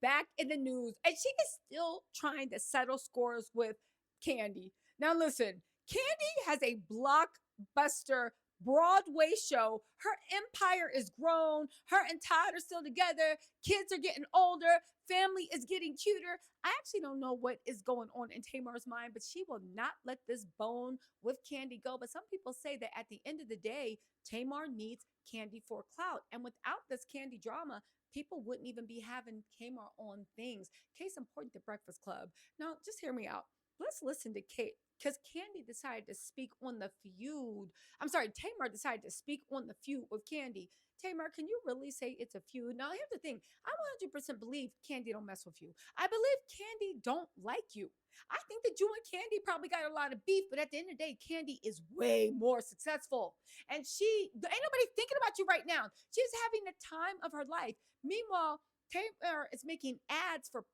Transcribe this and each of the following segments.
back in the news, and she is still trying to settle scores with Kandi. Now, listen, Kandi has a blockbuster Broadway show. Her empire is grown. Her and Todd are still together. Kids are getting older. Family is getting cuter. I actually don't know what is going on in Tamar's mind, but she will not let this bone with Kandi go. But some people say that at the end of the day, Tamar needs Kandi for clout. And without this Kandi drama, people wouldn't even be having Tamar on things. Case in point, the Breakfast Club. Now, just hear me out. Let's listen to Kate. Because Kandi decided to speak on the feud. I'm sorry, Tamar decided to speak on the feud with Kandi. Tamar, can you really say it's a feud? Now, here's the thing. I 100% believe Kandi don't mess with you. I believe Kandi don't like you. I think that you and Kandi probably got a lot of beef, but at the end of the day, Kandi is way more successful. And ain't nobody thinking about you right now. She's having the time of her life. Meanwhile, Tamar is making ads for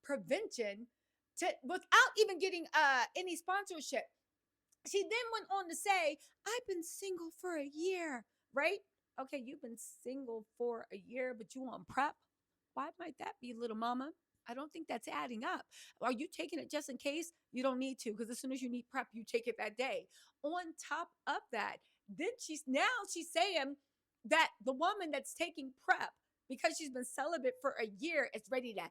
prevention, without even getting any sponsorship. She then went on to say, I've been single for a year, right? Okay, you've been single for a year, but you on PrEP? Why might that be, little mama? I don't think that's adding up. Are you taking it just in case? You don't need to, because as soon as you need PrEP, you take it that day. On top of that, then she's saying that the woman that's taking PrEP, because she's been celibate for a year, is ready to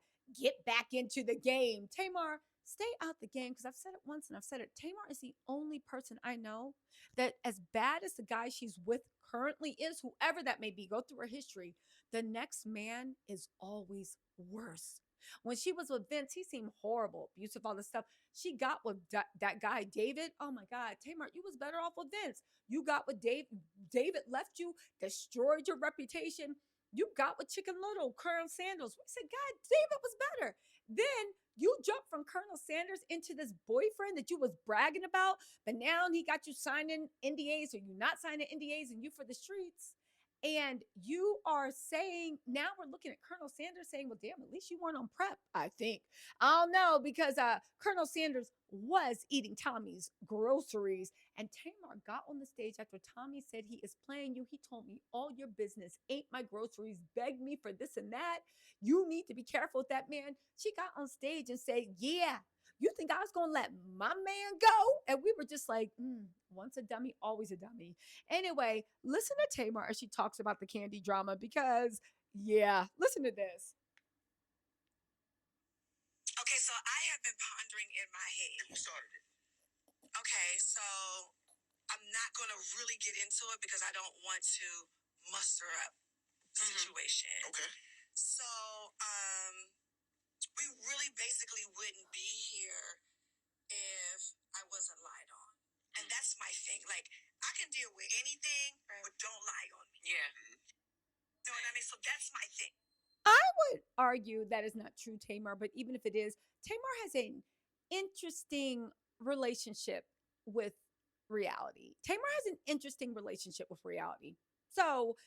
get back into the game. Tamar, stay out the game, because I've said it once and I've said it. Tamar is the only person I know that, as bad as the guy she's with currently is, whoever that may be, go through her history, the next man is always worse. When she was with Vince, he seemed horrible, abusive, all this stuff. She got with that guy, David. Oh my God, Tamar, you was better off with Vince. You got with Dave. David left you, destroyed your reputation. You got with Chicken Little, Colonel Sanders. We said, God, David was better. Then you jumped from Colonel Sanders into this boyfriend that you was bragging about, but now he got you signing NDAs, or you not signing NDAs, and you for the streets. And you are saying, now we're looking at Colonel Sanders saying, well, damn, at least you weren't on PrEP, I think. I don't know, because Colonel Sanders was eating Tommy's groceries. And Tamar got on the stage after Tommy said, he is playing you. He told me all your business, ate my groceries, begged me for this and that. You need to be careful with that man. She got on stage and said, yeah, you think I was going to let my man go? And we were just like, once a dummy, always a dummy. Anyway, listen to Tamar as she talks about the Kandi drama, because, yeah, listen to this. Okay, so I have been pondering in my head. You started it. Okay, so I'm not going to really get into it because I don't want to muster up the situation. Okay. So, we really basically wouldn't be here if I wasn't lied on. And that's my thing. Like, I can deal with anything, but don't lie on me. Yeah. You know what I mean? So that's my thing. I would argue that is not true, Tamar, but even if it is, Tamar has an interesting relationship with reality. Tamar has an interesting relationship with reality. So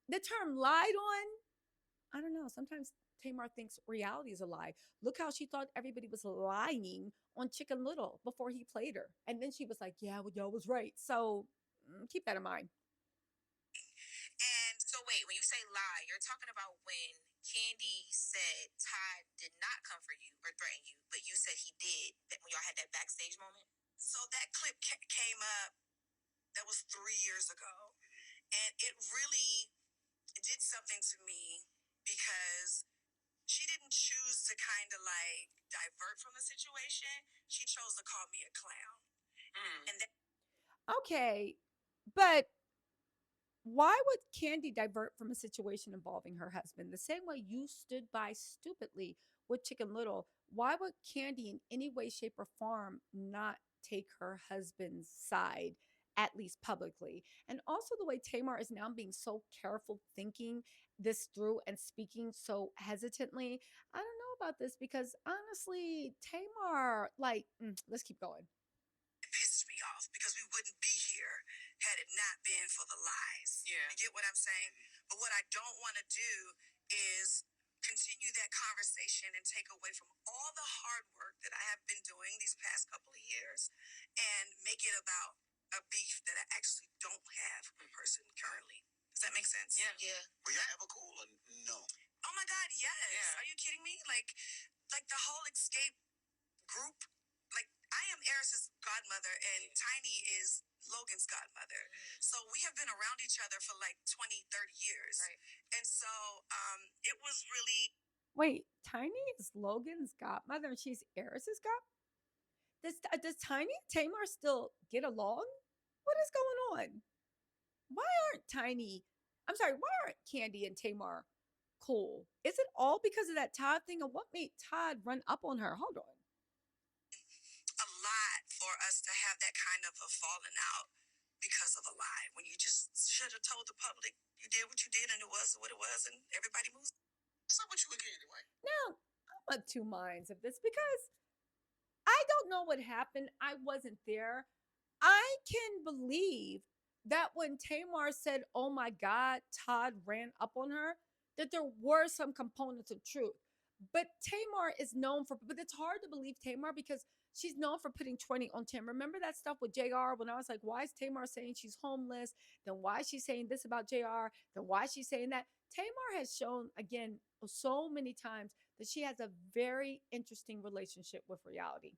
the term lied on, I don't know. Sometimes Tamar thinks reality is a lie. Look how she thought everybody was lying on Chicken Little before he played her. And then she was like, yeah, well, y'all was right. So keep that in mind. And so wait, when you say lie, you're talking about when Kandi said Todd did not come for you or threaten you, but you said he did, that when y'all had that backstage moment? So that clip came up, that was 3 years ago. And it really did something to me because she didn't choose to kind of like divert from the situation. She chose to call me a clown. And okay, but why would Kandi divert from a situation involving her husband? The same way you stood by stupidly with Chicken Little, why would Kandi in any way, shape, or form not take her husband's side, at least publicly? And also the way Tamar is now being so careful, thinking this through and speaking so hesitantly. I don't know about this, because honestly, Tamar, let's keep going. Pisses me off because we wouldn't be here had it not been for the lies. Yeah. You get what I'm saying? But what I don't want to do is continue that conversation and take away from all the hard work that I have been doing these past couple of years and make it about a beef that I actually don't have with a person currently. Does that make sense? Yeah. Yeah. Will y'all ever cool or no? Oh my God, yes. Yeah. Are you kidding? kidding me? Like the whole escape group. Like I am Eris's godmother, and Tiny is Logan's godmother. So we have been around each other for like 20, 30 years. Right. And so it was really. Wait, Tiny is Logan's godmother and she's Eris's god? Does Tiny and Tamar still get along? What is going on? Why aren't Tiny, I'm sorry, why aren't Kandi and Tamar cool? Is it all because of that Todd thing? Or what made Todd run up on her? Hold on. A lot for us to have that kind of a falling out because of a lie. When you just should have told the public you did what you did and it was what it was and everybody moves. What's up with you again, anyway? Now, I'm of two minds of this because I don't know what happened. I wasn't there. I can believe that when Tamar said, "Oh my God, Todd ran up on her," that there were some components of truth. But Tamar is known for, but it's hard to believe Tamar because she's known for putting 20 on 10. Remember that stuff with JR when I was like, why is Tamar saying she's homeless? Then why is she saying this about JR? Then why is she saying that? Tamar has shown again so many times that she has a very interesting relationship with reality.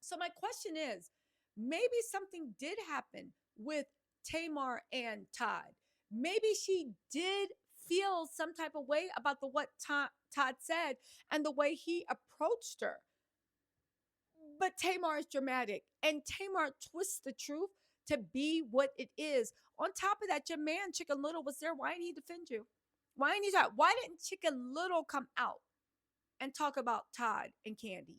So my question is, maybe something did happen with Tamar and Todd. Maybe she did feel some type of way about the what Todd said and the way he approached her. But Tamar is dramatic, and Tamar twists the truth to be what it is. On top of that, your man Chicken Little was there. Why didn't he defend you? Why didn't he talk? Why didn't Chicken Little come out and talk about Todd and Kandi?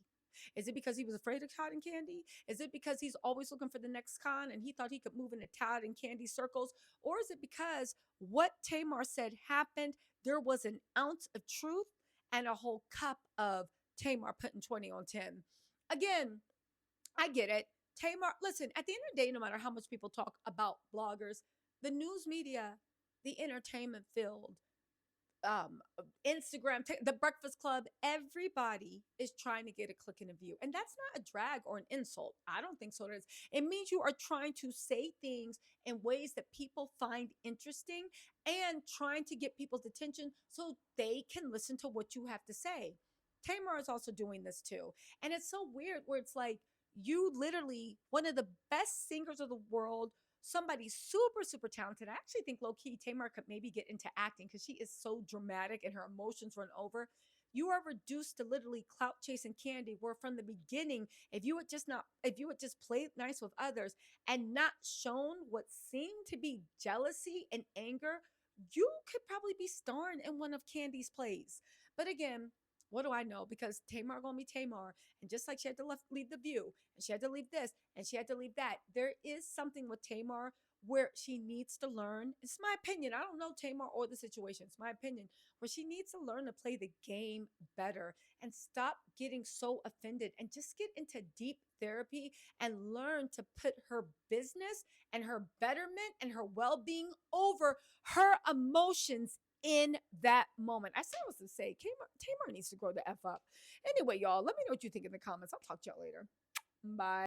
Is it because he was afraid of Todd and Kandi? Is it because he's always looking for the next con and he thought he could move into Todd and Kandi circles? Or is it because what Tamar said happened? There was an ounce of truth and a whole cup of Tamar putting 20 on 10. Again, I get it. Tamar, listen, at the end of the day, no matter how much people talk about bloggers, the news media, the entertainment field, um Instagram, the Breakfast Club, everybody is trying to get a click and a view. And that's not a drag or an insult. I don't think so. It means you are trying to say things in ways that people find interesting and trying to get people's attention so they can listen to what you have to say. Tamar is also doing this too. And it's so weird where it's like you literally one of the best singers of the world, somebody super, super talented. I actually think low key Tamar could maybe get into acting because she is so dramatic and her emotions run over. You are reduced to literally clout chasing Kandi, where from the beginning, if you had just played nice with others and not shown what seemed to be jealousy and anger, you could probably be starring in one of Kandi's plays. But again, what do I know? Because Tamar gonna be Tamar, and just like she had to leave the View, and she had to leave this, and she had to leave that. There is something with Tamar where she needs to learn. It's my opinion. I don't know Tamar or the situation. It's my opinion where she needs to learn to play the game better and stop getting so offended and just get into deep therapy and learn to put her business and her betterment and her well-being over her emotions in that moment. I said I was to say, Tamar needs to grow the F up. Anyway, y'all, let me know what you think in the comments. I'll talk to y'all later. Bye.